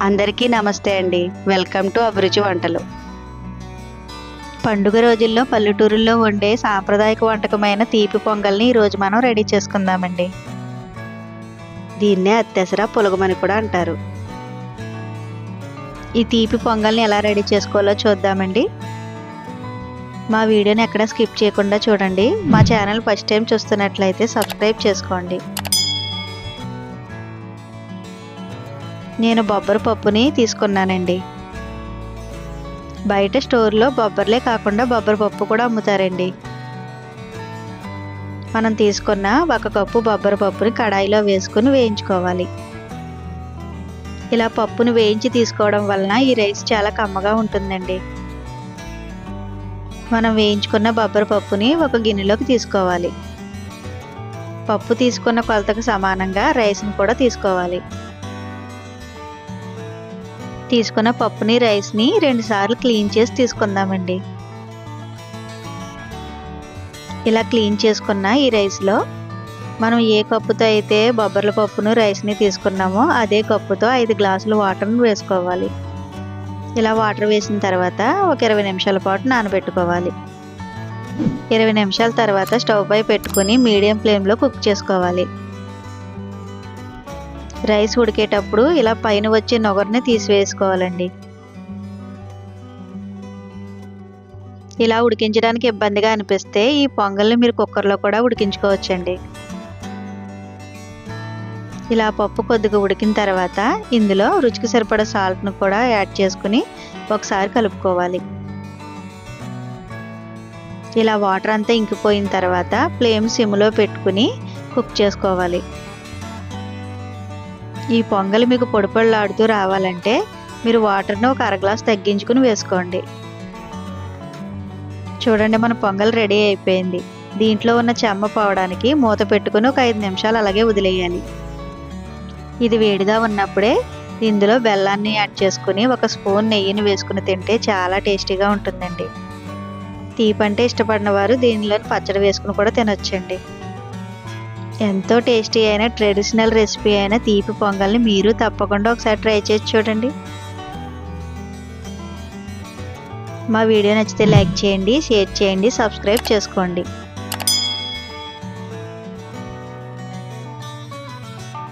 అందరికీ నమస్తే అండి. వెల్కమ్ టు అభిరుచి వంటలు. పండుగ రోజుల్లో పల్లెటూరుల్లో వండే సాంప్రదాయక వంటకమైన తీపి పొంగల్ని ఈరోజు మనం రెడీ చేసుకుందామండి. దీన్నే అత్తెసర పులగమని కూడా అంటారు. ఈ తీపి పొంగల్ని ఎలా రెడీ చేసుకోవాలో చూద్దామండి. మా వీడియోని ఎక్కడ స్కిప్ చేయకుండా చూడండి. మా ఛానల్ ఫస్ట్ టైం చూస్తున్నట్లయితే సబ్స్క్రైబ్ చేసుకోండి. నేను బొబ్బరి పప్పుని తీసుకున్నానండి. బయట స్టోర్లో బొబ్బర్లే కాకుండా బొబ్బరి పప్పు కూడా అమ్ముతారండి. మనం తీసుకున్న 1 కప్పు బొబ్బరి పప్పుని కడాయిలో వేసుకుని వేయించుకోవాలి. ఇలా పప్పుని వేయించి తీసుకోవడం వలన ఈ రైస్ చాలా కమ్మగా ఉంటుందండి. మనం వేయించుకున్న బొబ్బరి పప్పుని ఒక గిన్నెలోకి తీసుకోవాలి. పప్పు తీసుకున్న కొలతకు సమానంగా రైస్ని కూడా తీసుకోవాలి. తీసుకున్న పప్పుని రైస్ని 2 సార్లు క్లీన్ చేసి తీసుకుందామండి. ఇలా క్లీన్ చేసుకున్న ఈ రైస్లో మనం ఏ కప్పుతో అయితే బొబ్బర్ల పప్పును రైస్ని తీసుకున్నామో అదే కప్పుతో 5 గ్లాసులు వాటర్ని వేసుకోవాలి. ఇలా వాటర్ వేసిన తర్వాత ఒక 20 నిమిషాల పాటు నానబెట్టుకోవాలి. 20 నిమిషాల తర్వాత స్టవ్ పై పెట్టుకుని మీడియం ఫ్లేమ్లో కుక్ చేసుకోవాలి. రైస్ ఉడికేటప్పుడు ఇలా పైన వచ్చే నొగరుని తీసివేసుకోవాలండి. ఇలా ఉడికించడానికి ఇబ్బందిగా అనిపిస్తే ఈ పొంగల్ని మీరు కుక్కర్లో కూడా ఉడికించుకోవచ్చండి. ఇలా పప్పు కొద్దిగా ఉడికిన తర్వాత ఇందులో రుచికి సరిపడా సాల్ట్ను కూడా యాడ్ చేసుకుని ఒకసారి కలుపుకోవాలి. ఇలా వాటర్ అంతా ఇంకిపోయిన తర్వాత ఫ్లేమ్ సిమ్లో పెట్టుకుని కుక్ చేసుకోవాలి. ఈ పొంగల్ మీకు పొడిపొడిలాడుతూ రావాలంటే మీరు వాటర్ని ఒక 1/2 గ్లాస్ తగ్గించుకుని వేసుకోండి. చూడండి, మన పొంగల్ రెడీ అయిపోయింది. దీంట్లో ఉన్న చెమ్మ పోవడానికి మూత పెట్టుకుని ఒక 5 నిమిషాలు అలాగే వదిలేయాలి. ఇది వేడిగా ఉన్నప్పుడే ఇందులో బెల్లాన్ని యాడ్ చేసుకుని 1 స్పూన్ నెయ్యిని వేసుకుని తింటే చాలా టేస్టీగా ఉంటుందండి. తీపి అంటే ఇష్టపడిన వారు దీనిలో పచ్చడి వేసుకుని కూడా తినొచ్చండి. ఎంతో టేస్టీ అయిన ట్రెడిషనల్ రెసిపీ అయిన తీపి పొంగల్ని మీరు తప్పకుండా ఒకసారి ట్రై చేసి చూడండి. మా వీడియో నచ్చితే లైక్ చేయండి, షేర్ చేయండి, సబ్స్క్రైబ్ చేసుకోండి.